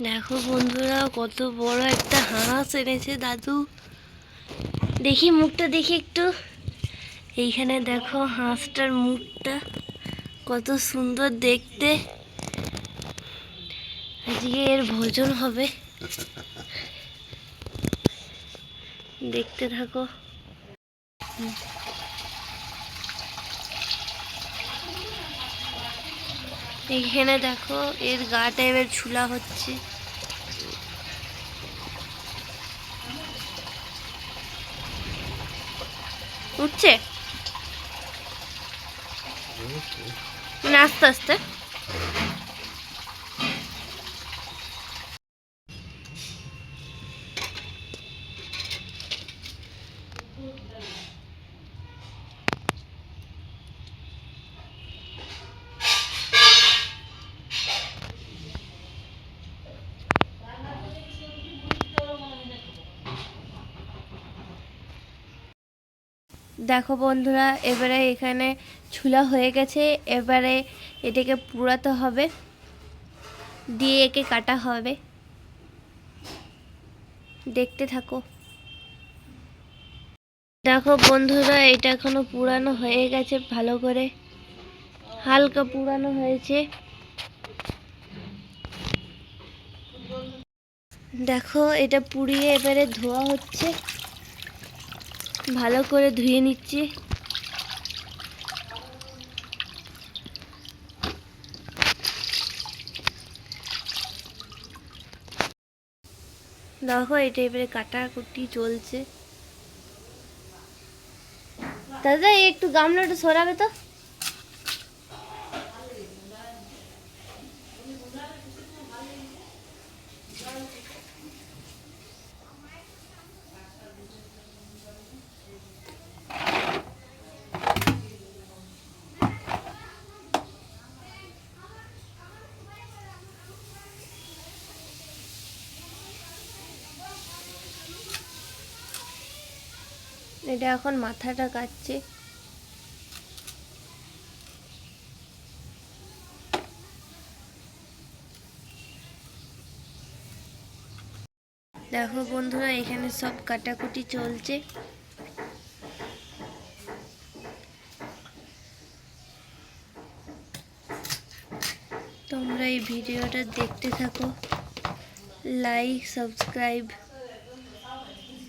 দেখো বন্ধুরা, কত বড় একটা হাঁস এনেছে দাদু। দেখি মুখটা, দেখি একটু। এইখানে দেখো হাঁসটার মুখটা কত সুন্দর দেখতে। আজকে এর ভোজন হবে, দেখতে থাকো। এইখানে দেখো এর গাটা এবার ঝুলা হচ্ছে। উঠছে মানে আস্তে আস্তে। দেখো বন্ধুরা, এবারে এখানে ছুলা হয়ে গেছে। এবারে এটাকে পুরাতে হবে, দিয়ে একে কাটা হবে। দেখতে থাকো। দেখো বন্ধুরা, এটা এখনো পুরানো হয়ে গেছে, ভালো করে হালকা পুরানো হয়েছে। দেখো এটা পুড়িয়ে এবারে ধোয়া হচ্ছে, ভালো করে ধুয়ে নিচ্ছি। দেখো এটা এবারে কাটাকুটি চলছে। দাদা একটু গামলাটা সরাবে তো। এটা এখন মাথাটা কাটছে। দেখো বন্ধুরা, এখানে সব কাটাকুটি চলছে। তোমরা এই ভিডিওটা দেখতে থাকো, লাইক সাবস্ক্রাইব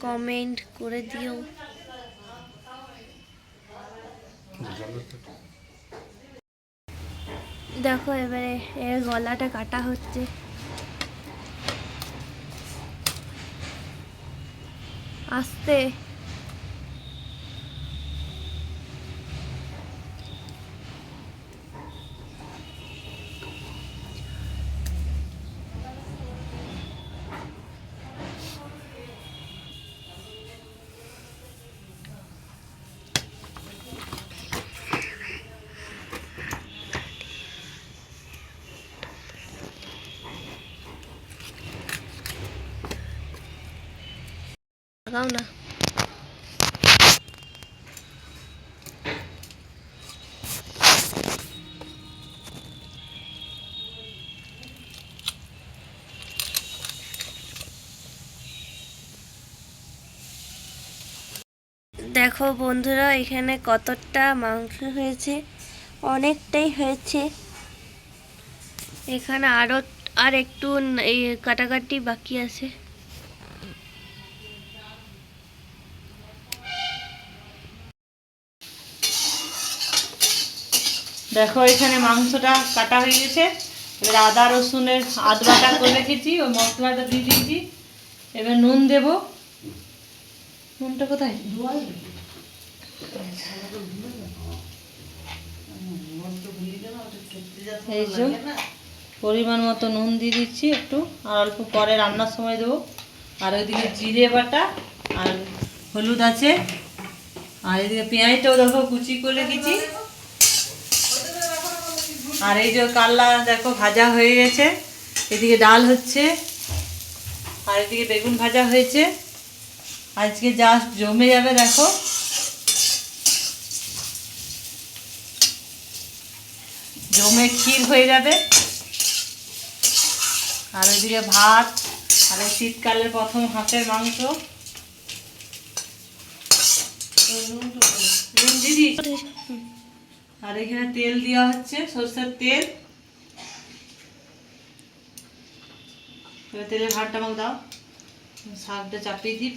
কমেন্ট করে দিও। দেখো এবারে এর গলাটা কাটা হচ্ছে। আস্তে। লাগাও না। দেখো বন্ধুরা, এখানে কতটা মাংস হয়েছে, অনেকটাই হয়েছে। এখানে আর একটু এই কাটাকাটি বাকি আছে। দেখো এখানে মাংসটা কাটা হয়ে গেছে। এবার আদা রসুনের বাটা করে রেখেছি, ওই মশলাটা দিয়ে দিয়েছি। এবার নুন দেব। নুনটা কোথায়? এই যে পরিমাণ মতো নুন দিয়ে দিচ্ছি একটু, আর অল্প পরে রান্নার সময় দেবো। আর ওইদিকে জিরে বাটা আর হলুদ আছে। আর এদিকে পেঁয়াজটাও দেখো কুচি করে রেখেছি। আর এই যে কাল্লা দেখো ভাজা হয়ে গেছে। এদিকে ডাল হচ্ছে, আর এদিকে বেগুন ভাজা হয়েছে। আজকে জাস্ট জমে যাবে, দেখো জমে ক্ষীর হয়ে যাবে। আর ওইদিকে ভাত, আর এই শীতকালের প্রথম হাঁসের মাংস। নুন দিদি, আর এখানে তেল দেওয়া হচ্ছে, সরষের তেল। এবার তেলের ভাতটা আমাকে দাও, শাকটা চাপিয়ে দিই।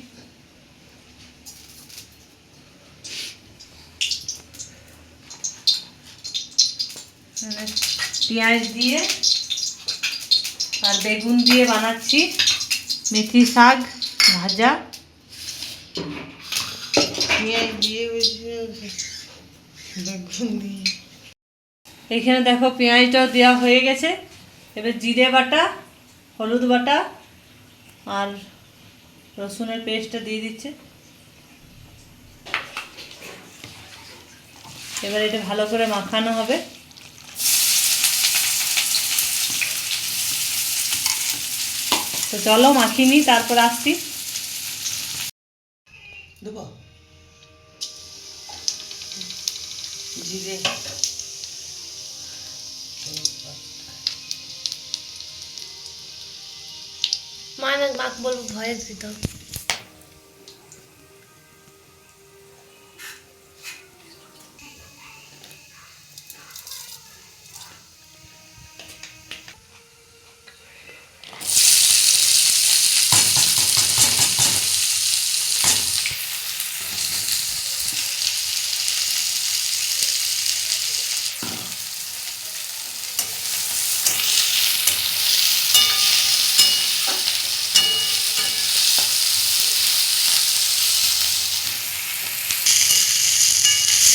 পেঁয়াজ দিয়ে আর বেগুন দিয়ে বানাচ্ছি মেথি শাক ভাজা। পেঁয়াজ দিয়ে বেগুন দিয়ে এখানে দেখো পেঁয়াজটাও দেওয়া হয়ে গেছে। এবার জিরে বাটা, হলুদ বাটা আর রসুনের পেস্টটা দিয়ে দিচ্ছে। এবার এটা ভালো করে মাখানো হবে। তো চলো মাখিয়ে নিই, তারপর আসছি। দেবো জিরে, মা না মাকে বলবো ভয়েস দিত।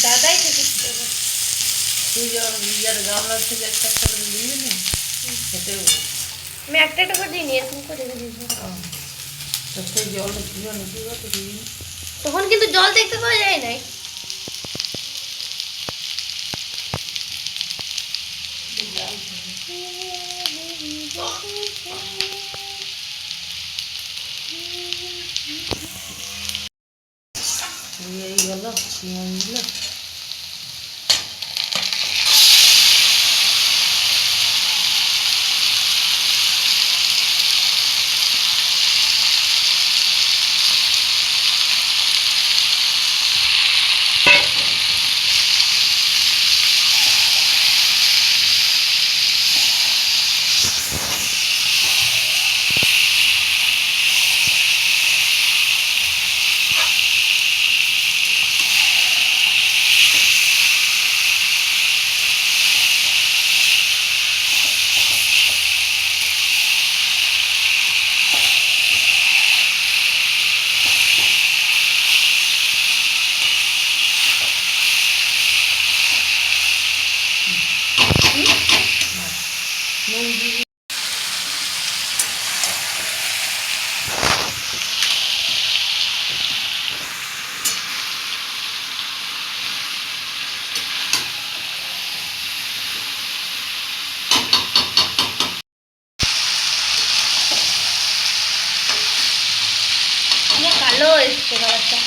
দাদাই থেকে তুই ইয়ার গামলা থেকে একটা একটা করে নিয়ে নে, খেতেও আমি একটা একটা করে দিইনি, এরকম করে রেখে দিয়েছি। তাতে জল দিয়ে নাকি তো দিই। তখন কিন্তু জল দেখতে পাওয়া যায় নাই। এই গেল পেঁয়াজগুলো। নুন দিয়ে আমার কালো এসছে খাবারটা,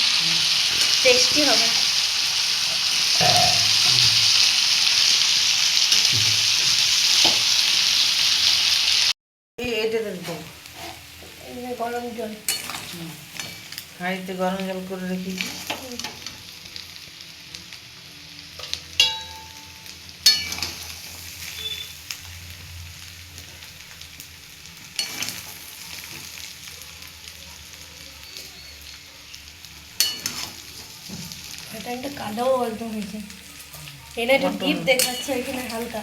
টেস্টি হবে। এটা দেবো এই যে গরম জল। হাঁড়িতে গরম জল করে রেখেছি। এটা একটা কালো একদম হয়েছে। এখানে একটু ডিপ দেখাচ্ছে, এখানে হালকা।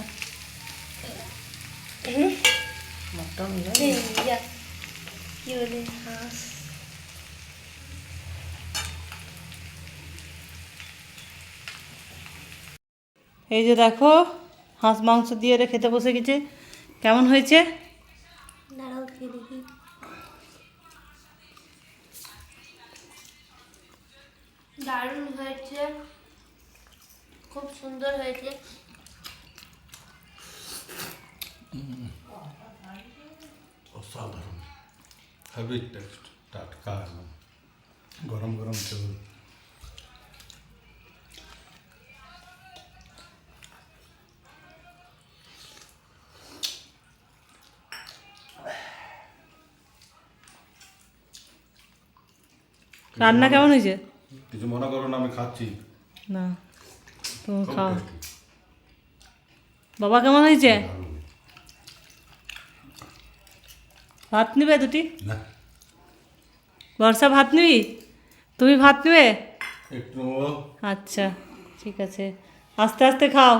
মটন এই ইয়া, কি বলে, হাঁস। এই যে দেখো হাঁস মাংস দিয়ে এরা খেতে বসে গেছে। কেমন হয়েছে? দাঁড়াও খেয়ে দেখি। দারুণ হয়েছে, খুব সুন্দর হয়েছে। অসাধারণ, হেভি টেস্ট, টাটকা একদম, গরম গরম তেল। রান্না কেমন হয়েছে? কিছু মনে করো না, আমি খাচ্ছি। না, তুমি খুব খাও। tasty। বাবা কেমন হয়েছে? ভালো। ভাত নিবে দুটি? না, বর্ষা ভাত নিবি? তুমি ভাত নিবে? একটু নেবো। আচ্ছা, ঠিক আছে, আস্তে আস্তে খাও।